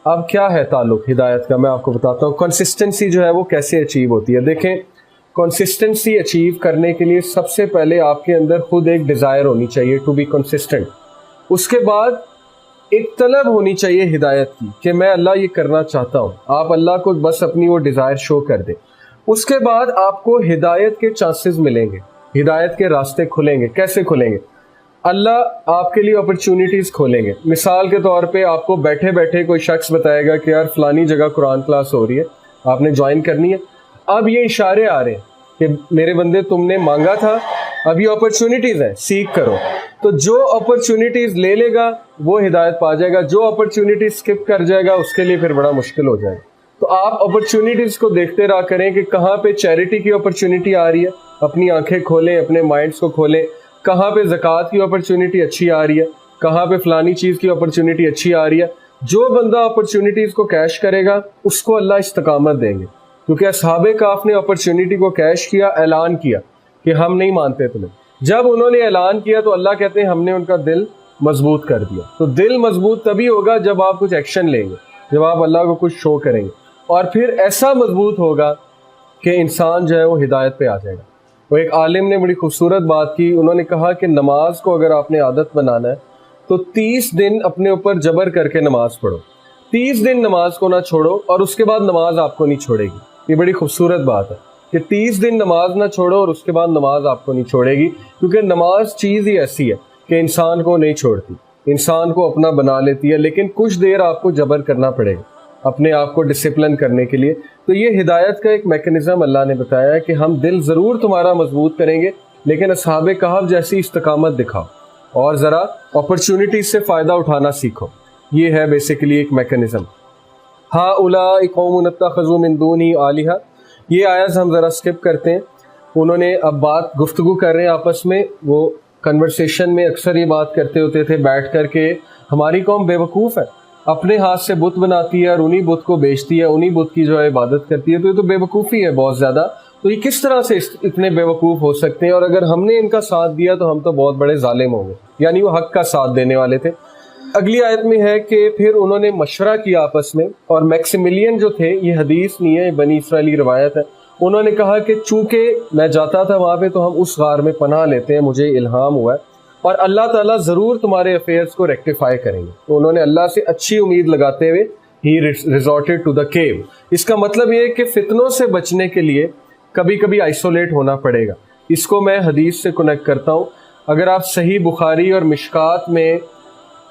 اب کیا ہے تعلق ہدایت کا، میں آپ کو بتاتا ہوں. کنسسٹنسی جو ہے وہ کیسے اچیو ہوتی ہے. دیکھیں کنسسٹنسی اچیو کرنے کے لیے سب سے پہلے آپ کے اندر خود ایک ڈیزائر ہونی چاہیے ٹو بی کنسسٹنٹ. اس کے بعد ایک طلب ہونی چاہیے ہدایت کی کہ میں اللہ یہ کرنا چاہتا ہوں. آپ اللہ کو بس اپنی وہ ڈیزائر شو کر دیں. اس کے بعد آپ کو ہدایت کے چانسز ملیں گے، ہدایت کے راستے کھلیں گے. کیسے کھلیں گے؟ اللہ آپ کے لیے اپرچونیٹیز کھولیں گے. مثال کے طور پہ آپ کو بیٹھے بیٹھے کوئی شخص بتائے گا کہ یار فلانی جگہ قرآن کلاس ہو رہی ہے، آپ نے جوائن کرنی ہے. اب یہ اشارے آ رہے ہیں کہ میرے بندے تم نے مانگا تھا، اب یہ اپرچونیٹیز ہیں، سیکھ کرو. تو جو اپرچونیٹیز لے لے گا وہ ہدایت پا جائے گا، جو اپرچونیٹیز اسکپ کر جائے گا اس کے لیے پھر بڑا مشکل ہو جائے گا. تو آپ اپرچونیٹیز کو دیکھتے رہا کریں کہ کہاں پہ چیریٹی کی اپرچونیٹی آ رہی ہے، اپنی آنکھیں کھولیں، اپنے مائنڈس کو کھولیں. کہاں پہ زکوٰۃ کی اپرچونیٹی اچھی آ رہی ہے، کہاں پہ فلانی چیز کی اپرچونیٹی اچھی آ رہی ہے. جو بندہ اپرچونیٹیز کو کیش کرے گا اس کو اللہ استقامت دیں گے. کیونکہ اصحاب کہف نے اپرچونیٹی کو کیش کیا، اعلان کیا کہ ہم نہیں مانتے تمہیں. جب انہوں نے اعلان کیا تو اللہ کہتے ہیں ہم نے ان کا دل مضبوط کر دیا. تو دل مضبوط تبھی ہوگا جب آپ کچھ ایکشن لیں گے، جب آپ اللہ کو کچھ شو کریں گے، اور پھر ایسا مضبوط ہوگا کہ انسان جو ہے وہ ہدایت پہ آ جائے گا. وہ ایک عالم نے بڑی خوبصورت بات کی، انہوں نے کہا کہ نماز کو اگر آپ نے عادت بنانا ہے تو 30 دن اپنے اوپر جبر کر کے نماز پڑھو. 30 دن نماز کو نہ چھوڑو اور اس کے بعد نماز آپ کو نہیں چھوڑے گی. یہ بڑی خوبصورت بات ہے کہ 30 دن نماز نہ چھوڑو اور اس کے بعد نماز آپ کو نہیں چھوڑے گی. کیونکہ نماز چیز ہی ایسی ہے کہ انسان کو نہیں چھوڑتی، انسان کو اپنا بنا لیتی ہے، لیکن کچھ دیر آپ کو جبر کرنا پڑے گا اپنے آپ کو ڈسپلن کرنے کے لیے. تو یہ ہدایت کا ایک میکنزم اللہ نے بتایا ہے کہ ہم دل ضرور تمہارا مضبوط کریں گے، لیکن اصحاب کہف جیسی استقامت دکھاؤ اور ذرا اپرچونیٹیز سے فائدہ اٹھانا سیکھو. یہ ہے بیسیکلی ایک میکنزم. ہؤلاء قوم اتخذوا من دونی آلہہ، یہ آیت ہم ذرا اسکپ کرتے ہیں. انہوں نے اب گفتگو کر رہے ہیں آپس میں. وہ کنورسیشن میں اکثر یہ بات کرتے ہوتے تھے بیٹھ کر کے ہماری قوم بے وقوف ہے، اپنے ہاتھ سے بت بناتی ہے اور انہی بت کو بیچتی ہے، انہی بت کی جو ہے عبادت کرتی ہے. تو یہ تو بے وقوفی ہے بہت زیادہ. تو یہ کس طرح سے اتنے بے وقوف ہو سکتے ہیں؟ اور اگر ہم نے ان کا ساتھ دیا تو ہم تو بہت بڑے ظالم ہوں گے. یعنی وہ حق کا ساتھ دینے والے تھے. اگلی آیت میں ہے کہ پھر انہوں نے مشورہ کیا آپس میں، اور میکسیملین جو تھے، یہ حدیث نہیں ہے، بنی اسرائیلی روایت ہے، انہوں نے کہا کہ چونکہ میں جاتا تھا وہاں پہ تو ہم اس غار میں پناہ لیتے ہیں، مجھے الہام ہوا ہے اور اللہ تعالیٰ ضرور تمہارے افیئرز کو ریکٹیفائی کریں گے. تو انہوں نے اللہ سے اچھی امید لگاتے ہوئے ہی ریزورٹڈ ٹو دا کیو. اس کا مطلب یہ ہے کہ فتنوں سے بچنے کے لیے کبھی کبھی آئسولیٹ ہونا پڑے گا. اس کو میں حدیث سے کنیکٹ کرتا ہوں. اگر آپ صحیح بخاری اور مشکات میں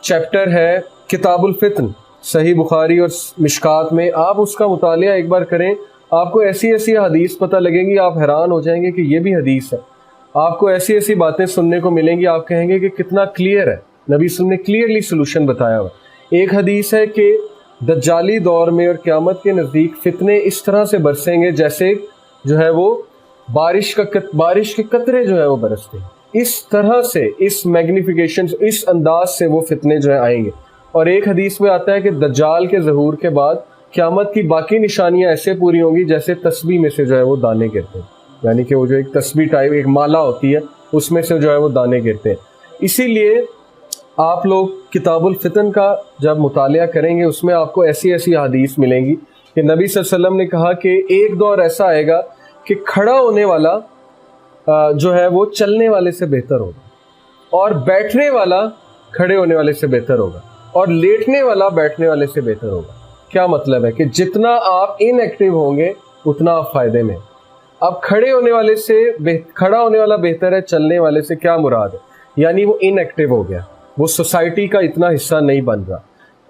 چیپٹر ہے کتاب الفتن، صحیح بخاری اور مشکات میں آپ اس کا مطالعہ ایک بار کریں، آپ کو ایسی ایسی حدیث پتہ لگیں گی، آپ حیران ہو جائیں گے کہ یہ بھی حدیث ہے. آپ کو ایسی ایسی باتیں سننے کو ملیں گی، آپ کہیں گے کہ کتنا کلیئر ہے. نبی صلی اللہ علیہ وسلم نے کلیئرلی سلوشن بتایا ہوا. ایک حدیث ہے کہ دجالی دور میں اور قیامت کے نزدیک فتنے اس طرح سے برسیں گے جیسے جو ہے وہ بارش کے قطرے جو ہے وہ برستے ہیں. اس طرح سے، اس میگنیفیکیشن، اس انداز سے وہ فتنے جو ہے آئیں گے. اور ایک حدیث میں آتا ہے کہ دجال کے ظہور کے بعد قیامت کی باقی نشانیاں ایسے پوری ہوں گی جیسے تسبیح میں سے جو ہے وہ دانے گرتے ہیں. یعنی کہ وہ جو ایک تسبیح ٹائپ ایک مالا ہوتی ہے اس میں سے جو ہے وہ دانے گرتے ہیں. اسی لیے آپ لوگ کتاب الفتن کا جب مطالعہ کریں گے اس میں آپ کو ایسی ایسی حدیث ملیں گی کہ نبی صلی اللہ علیہ وسلم نے کہا کہ ایک دور ایسا آئے گا کہ کھڑا ہونے والا جو ہے وہ چلنے والے سے بہتر ہوگا، اور بیٹھنے والا کھڑے ہونے والے سے بہتر ہوگا، اور لیٹنے والا بیٹھنے والے سے بہتر ہوگا. کیا مطلب ہے کہ جتنا آپ ان ایکٹیو ہوں گے اتنا آپ فائدے میں. اب کھڑے ہونے والے سے کھڑا ہونے والا بہتر ہے چلنے والے سے، کیا مراد ہے؟ یعنی وہ ان ایکٹیو ہو گیا، وہ سوسائٹی کا اتنا حصہ نہیں بن رہا.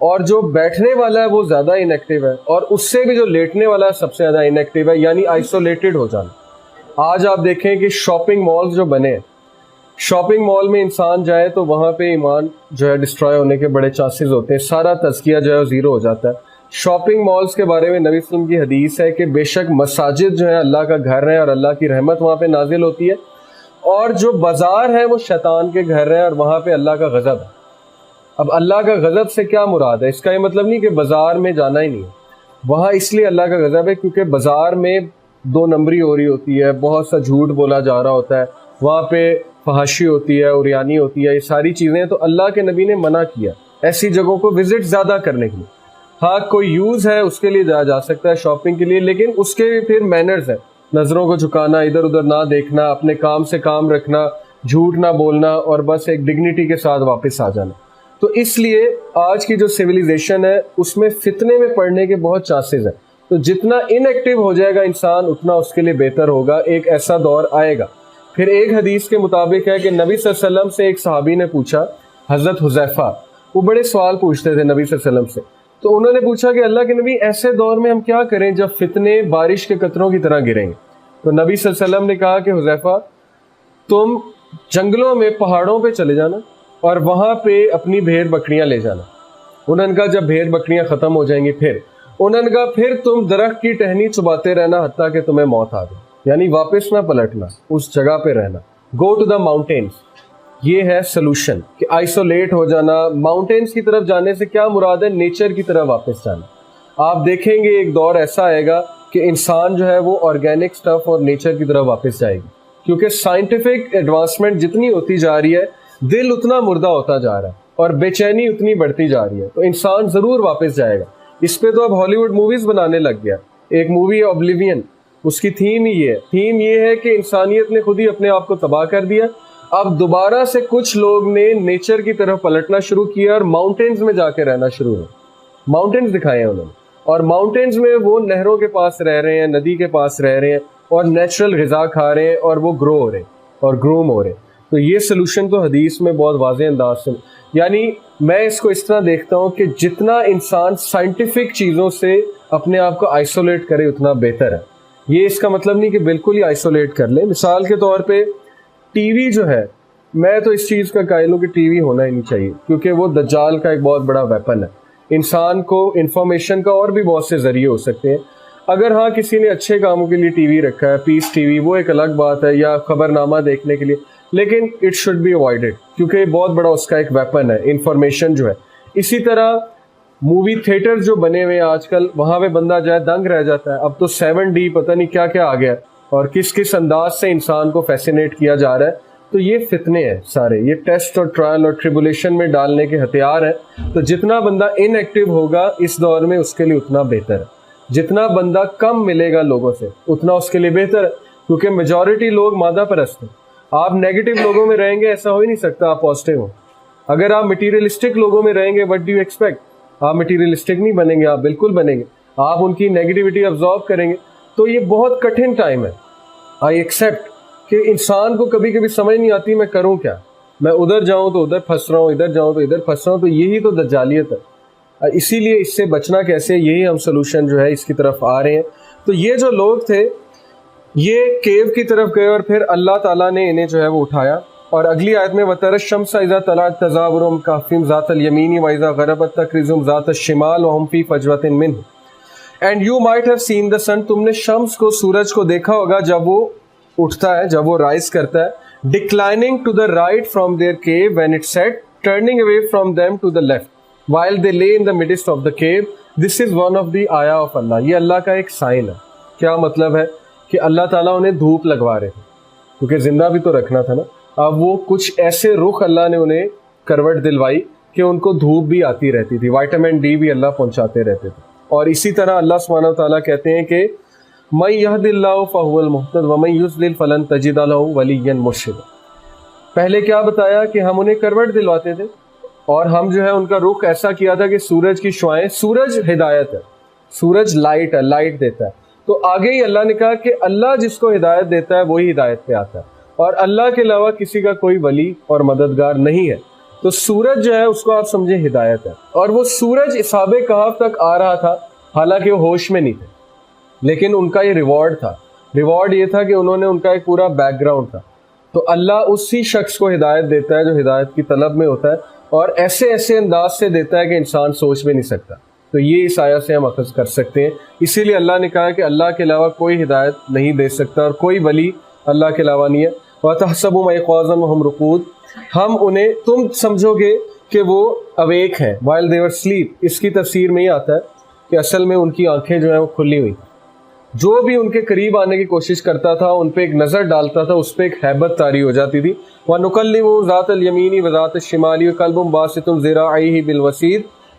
اور جو بیٹھنے والا ہے وہ زیادہ ان ایکٹیو ہے، اور اس سے بھی جو لیٹنے والا ہے سب سے زیادہ ان ایکٹیو ہے، یعنی آئسولیٹڈ ہو جانا. آج آپ دیکھیں کہ شاپنگ مالز جو بنے ہیں، شاپنگ مال میں انسان جائے تو وہاں پہ ایمان جو ہے ڈسٹرائے ہونے کے بڑے چانسز ہوتے ہیں، سارا تزکیہ جو ہے زیرو ہو جاتا ہے. شاپنگ مالز کے بارے میں نبی صلی اللہ علیہ وسلم کی حدیث ہے کہ بے شک مساجد جو ہے اللہ کا گھر ہے اور اللہ کی رحمت وہاں پہ نازل ہوتی ہے، اور جو بازار ہے وہ شیطان کے گھر ہے اور وہاں پہ اللہ کا غضب ہے. اب اللہ کا غضب سے کیا مراد ہے؟ اس کا یہ مطلب نہیں کہ بازار میں جانا ہی نہیں ہے. وہاں اس لیے اللہ کا غضب ہے کیونکہ بازار میں 2 نمبری ہو رہی ہوتی ہے، بہت سا جھوٹ بولا جا رہا ہوتا ہے، وہاں پہ فحاشی ہوتی ہے، عریانی ہوتی ہے، یہ ساری چیزیں. تو اللہ کے نبی نے منع کیا ایسی جگہوں کو وزٹ زیادہ کرنے کے لیے. ہاں کوئی یوز ہے اس کے لیے جایا جا سکتا ہے شاپنگ کے لیے، لیکن اس کے پھر مینرز ہیں، نظروں کو جھکانا، ادھر ادھر نہ دیکھنا، اپنے کام سے کام رکھنا، جھوٹ نہ بولنا، اور بس ایک ڈگنیٹی کے ساتھ واپس آ جانا. تو اس لیے آج کی جو سویلائزیشن ہے اس میں فتنے میں پڑنے کے بہت چانسز ہیں. تو جتنا ان ایکٹیو ہو جائے گا انسان اتنا اس کے لیے بہتر ہوگا. ایک ایسا دور آئے گا. پھر ایک حدیث کے مطابق ہے کہ نبی صلی اللہ علیہ وسلم سے ایک صحابی نے پوچھا، حضرت حذیفہ، وہ بڑے سوال پوچھتے تھے نبی صلی اللہ علیہ وسلم سے. تو انہوں نے پوچھا کہ اللہ کے نبی ایسے دور میں ہم کیا کریں جب فتنے بارش کے قطروں کی طرح گریں گے؟ تو نبی صلی اللہ علیہ وسلم نے کہا کہ حذیفہ، تم جنگلوں میں پہاڑوں پہ چلے جانا اور وہاں پہ اپنی بھیڑ بکریاں لے جانا. انہوں نے کہا جب بھیڑ بکریاں ختم ہو جائیں گی پھر انہوں نے کہا پھر تم درخت کی ٹہنی چباتے رہنا حتیٰ کہ تمہیں موت آ جائے، یعنی واپس نہ پلٹنا، اس جگہ پہ رہنا. Go to the mountains. یہ ہے سلوشن کہ آئسولیٹ ہو جانا. ماؤنٹینس کی طرف جانے سے کیا مراد ہے؟ نیچر کی طرف واپس جانا. آپ دیکھیں گے ایک دور ایسا آئے گا کہ انسان جو ہے وہ آرگینک سٹف اور نیچر کی طرف واپس جائے گی، کیونکہ سائنٹیفک ایڈوانسمنٹ جتنی ہوتی جا رہی ہے دل اتنا مردہ ہوتا جا رہا ہے اور بے چینی اتنی بڑھتی جا رہی ہے. تو انسان ضرور واپس جائے گا. اس پہ تو اب ہالی ووڈ موویز بنانے لگ گیا. ایک مووی ہے اوبلیوین، اس کی تھیم ہی یہ ہے. تھیم یہ ہے کہ انسانیت نے خود ہی اپنے آپ کو تباہ کر دیا. اب دوبارہ سے کچھ لوگ نے نیچر کی طرف پلٹنا شروع کیا اور ماؤنٹینز میں جا کے رہنا شروع ہو. ماؤنٹینز دکھائے ہیں انہوں نے، اور ماؤنٹینز میں وہ نہروں کے پاس رہ رہے ہیں، ندی کے پاس رہ رہے ہیں اور نیچرل غذا کھا رہے ہیں اور وہ گرو ہو رہے ہیں اور گروم ہو رہے ہیں. تو یہ سلوشن تو حدیث میں بہت واضح انداز سے، یعنی میں اس کو اس طرح دیکھتا ہوں کہ جتنا انسان سائنٹیفک چیزوں سے اپنے آپ کو آئسولیٹ کرے اتنا بہتر ہے. یہ اس کا مطلب نہیں کہ بالکل ہی آئسولیٹ کر لے. مثال کے طور پہ ٹی وی جو ہے، میں تو اس چیز کا قائل ہوں کہ ٹی وی ہونا ہی نہیں چاہیے، کیونکہ وہ دجال کا ایک بہت بڑا ویپن ہے. انسان کو انفارمیشن کا اور بھی بہت سے ذریعے ہو سکتے ہیں. اگر ہاں کسی نے اچھے کاموں کے لیے ٹی وی رکھا ہے، پیس ٹی وی، وہ ایک الگ بات ہے، یا خبر نامہ دیکھنے کے لیے، لیکن اٹ شوڈ بی اوائڈڈ، کیونکہ بہت بڑا اس کا ایک ویپن ہے انفارمیشن جو ہے. اسی طرح مووی تھیٹر جو بنے ہوئے ہیں آج کل، وہاں پہ بندہ جائے دنگ رہ جاتا ہے. اب تو 7D پتہ نہیں کیا کیا آ گیا اور کس کس انداز سے انسان کو فیسینیٹ کیا جا رہا ہے. تو یہ فتنے ہیں سارے، یہ ٹیسٹ اور ٹرائل اور ٹریبولیشن میں ڈالنے کے ہتھیار ہیں. تو جتنا بندہ ان ایکٹیو ہوگا اس دور میں اس کے لیے اتنا بہتر ہے. جتنا بندہ کم ملے گا لوگوں سے اتنا اس کے لیے بہتر ہے، کیونکہ میجورٹی لوگ مادہ پرست ہیں. آپ نیگیٹو لوگوں میں رہیں گے ایسا ہو ہی نہیں سکتا آپ پازیٹیو ہوں. اگر آپ مٹیریلسٹک لوگوں میں رہیں گے، وٹ ڈو یو ایکسپیکٹ؟ آپ مٹیریلسٹک نہیں بنیں گے، آپ بالکل بنیں گے، آپ ان کی نیگیٹیوٹی ابزارو کریں گے. تو یہ بہت کٹھن ٹائم ہے. آئی ایکسیپٹ کہ انسان کو کبھی کبھی سمجھ نہیں آتی میں کروں کیا، میں ادھر جاؤں تو ادھر پھنس رہا ہوں، ادھر جاؤں تو ادھر پھنس رہا ہوں. تو یہی تو دجالیت ہے. اسی لیے اس سے بچنا کیسے، یہی ہم سلوشن جو ہے اس کی طرف آ رہے ہیں. تو یہ جو لوگ تھے یہ کیو کی طرف گئے اور پھر اللہ تعالیٰ نے انہیں جو ہے وہ اٹھایا. اور اگلی آیت میں وَتَرَى الشَّمْسَ إِذَا طَلَعَتْ تَزَاوَرُ كَهْفِهِمْ ذَاتَ الْيَمِينِ وَإِذَا غَرَبَتْ تَقْرِضُهُمْ ذَاتَ الشِّمَالِ وَهُمْ فِي فَجْوَةٍ مِّنْهُ And you might have seen the sun. تم نے شمس کو، سورج کو دیکھا ہوگا جب وہ اٹھتا ہے، جب وہ رائز کرتا ہے، declining to the right from their cave when it set, turning away from them to the left while they lay in the midst of the cave. This is one of the ayah of Allah. یہ اللہ کا ایک sign ہے. کیا مطلب ہے؟ کہ اللہ تعالیٰ انہیں دھوپ لگوا رہے تھے، کیونکہ زندہ بھی تو رکھنا تھا نا. اب وہ کچھ ایسے رخ اللہ نے انہیں کروٹ دلوائی کہ ان کو دھوپ بھی آتی رہتی تھی، وائٹامن ڈی بھی اللہ پہنچاتے رہتے تھے. اور اسی طرح اللہ سبحانہ وتعالیٰ کہتے ہیں کہ مَن يَهْدِ اللَّهُ فَهُوَ الْمُهْتَدِ وَمَن يُضْلِلْ فَلَن تَجِدَ لَهُ وَلِيًّا مُرْشِدًا. پہلے کیا بتایا کہ ہم انہیں کروٹ دلواتے تھے اور ہم جو ہے ان کا رخ ایسا کیا تھا کہ سورج کی شعاعیں، سورج ہدایت ہے، سورج لائٹ ہے، لائٹ دیتا ہے. تو آگے ہی اللہ نے کہا کہ اللہ جس کو ہدایت دیتا ہے وہی ہدایت پہ آتا ہے، اور اللہ کے علاوہ کسی کا کوئی ولی اور مددگار نہیں ہے. تو سورج جو ہے اس کو آپ سمجھیں ہدایت ہے. اور وہ سورج اصحاب کہف تک آ رہا تھا، حالانکہ وہ ہوش میں نہیں تھے، لیکن ان کا یہ ریوارڈ تھا. ریوارڈ یہ تھا کہ انہوں نے، ان کا ایک پورا بیک گراؤنڈ تھا. تو اللہ اسی شخص کو ہدایت دیتا ہے جو ہدایت کی طلب میں ہوتا ہے، اور ایسے ایسے انداز سے دیتا ہے کہ انسان سوچ بھی نہیں سکتا. تو یہ اس آیت سے ہم اخذ کر سکتے ہیں. اسی لیے اللہ نے کہا کہ اللہ کے علاوہ کوئی ہدایت نہیں دے سکتا اور کوئی ولی اللہ کے علاوہ نہیں ہے. وَتَحْسَبُهُمْ أَيْقَاظًا وَهُمْ رُقُودٌ. ہم انہیں، تم سمجھو گے کہ وہ اویک ہیں while they were asleep. اس کی تفسیر میں یہ آتا ہے کہ اصل میں ان کی آنکھیں جو ہیں وہ کھلی ہوئی. جو بھی ان کے قریب آنے کی کوشش کرتا تھا، ان پہ ایک نظر ڈالتا تھا، اس پہ ایک ہیبت طاری ہو جاتی تھی. وَنُكَلِّمُ ذَاتَ الْيَمِينِ وَذَاتَ الشِّمَالِ وَقَلْبٌ بَاسِطٌ ذِرَاعَيْهِ بِالْوَسِيدِ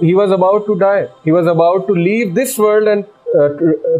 he was about to die, he was about to leave this world and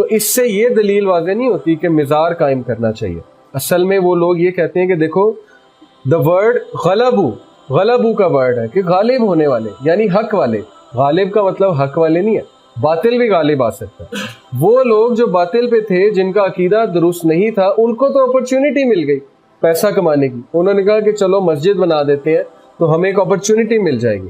تو اس سے یہ دلیل واضح نہیں ہوتی کہ مزار قائم کرنا چاہیے. اصل میں وہ لوگ یہ کہتے ہیں کہ دیکھو دا ورڈ غلبو کا ورڈ ہے کہ غالب ہونے والے یعنی حق والے. غالب کا مطلب حق والے نہیں ہے, باطل بھی غالب آ سکتا ہے. وہ لوگ جو باطل پہ تھے, جن کا عقیدہ درست نہیں تھا, ان کو تو اپرچونٹی مل گئی پیسہ کمانے کی. انہوں نے کہا کہ چلو مسجد بنا دیتے ہیں تو ہمیں ایک اپرچونٹی مل جائے گی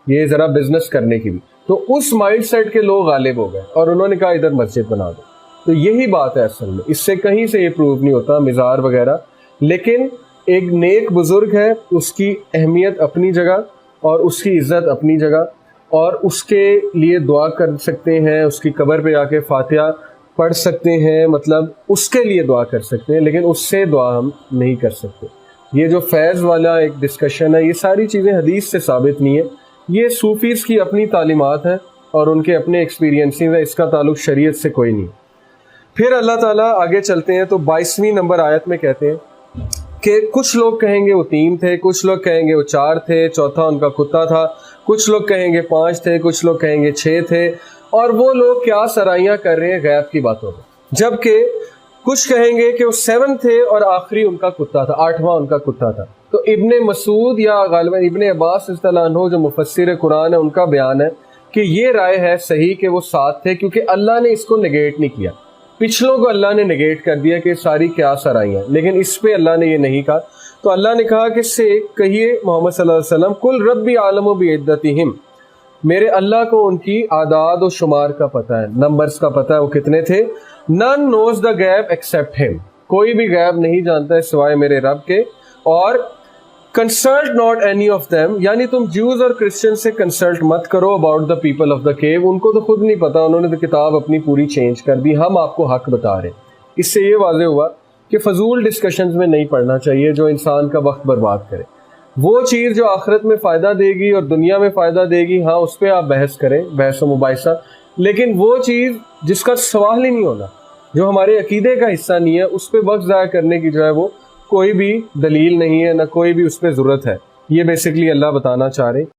یہ ذرا بزنس کرنے کی بھی. تو اس مائنڈ سیٹ کے لوگ غالب ہو گئے اور انہوں نے کہا ادھر مسجد بنا دو. تو یہی بات ہے اصل میں, اس سے کہیں سے یہ پروف نہیں ہوتا مزار وغیرہ. لیکن ایک نیک بزرگ ہے, اس کی اہمیت اپنی جگہ اور اس کی عزت اپنی جگہ, اور اس کے لیے دعا کر سکتے ہیں, اس کی قبر پہ جا کے فاتحہ پڑھ سکتے ہیں, مطلب اس کے لیے دعا کر سکتے ہیں, لیکن اس سے دعا ہم نہیں کر سکتے. یہ جو فیض والا ایک ڈسکشن ہے, یہ ساری چیزیں حدیث سے ثابت نہیں ہے, یہ صوفیز کی اپنی تعلیمات ہیں اور ان کے اپنے ایکسپیرینسز ہیں, اس کا تعلق شریعت سے کوئی نہیں. پھر اللہ تعالیٰ آگے چلتے ہیں تو 22ویں نمبر آیت میں کہتے ہیں کہ کچھ لوگ کہیں گے وہ 3 تھے, کچھ لوگ کہیں گے وہ 4 تھے, چوتھا ان کا کتا تھا, کچھ لوگ کہیں گے 5 تھے, کچھ لوگ کہیں گے 6 تھے, اور وہ لوگ کیا سرائیاں کر رہے ہیں غیب کی باتوں میں. جبکہ کچھ کہیں گے کہ وہ 7 تھے اور آخری ان کا کتا تھا, 8واں ان کا کتا تھا. تو ابن مسعود یا غالباً ابن عباس رضی اللہ عنہ جو مفسر قرآن ہے, ان کا بیان ہے کہ یہ رائے ہے صحیح کہ وہ 7 تھے, کیونکہ اللہ نے اس کو نگیٹ نہیں کیا. پچھلوں کو اللہ نے نگیٹ کر دیا کہ ساری کیا سرائیاں, لیکن اس پہ اللہ نے یہ نہیں کہا. تو اللہ نے کہا کہ سے کہیے محمد صلی اللہ علیہ وسلم, کل ربی عالم بعدتہم, میرے اللہ کو ان کی اعداد و شمار کا پتہ ہے, نمبرز کا پتہ ہے, وہ کتنے تھے. نن نوز دا غیب ایکسیپٹ ہم, کوئی بھی غیب نہیں جانتا ہے سوائے میرے رب کے. اور consult not any of them, یعنی تم جیوز اور کرسچن سے کنسلٹ مت کرو about the people of the cave, ان کو تو خود نہیں پتا, انہوں نے تو کتاب اپنی پوری چینج کر دی, ہم آپ کو حق بتا رہے ہیں. اس سے یہ واضح ہوا کہ فضول ڈسکشنز میں نہیں پڑھنا چاہیے جو انسان کا وقت برباد کرے. وہ چیز جو آخرت میں فائدہ دے گی اور دنیا میں فائدہ دے گی, ہاں اس پہ آپ بحث کریں, بحث و مباحثہ. لیکن وہ چیز جس کا سوال ہی نہیں ہونا, جو ہمارے عقیدے کا حصہ نہیں ہے, اس پہ وقت ضائع کرنے کی جو ہے وہ کوئی بھی دلیل نہیں ہے, نہ کوئی بھی اس پہ ضرورت ہے. یہ بیسکلی اللہ بتانا چاہ رہے.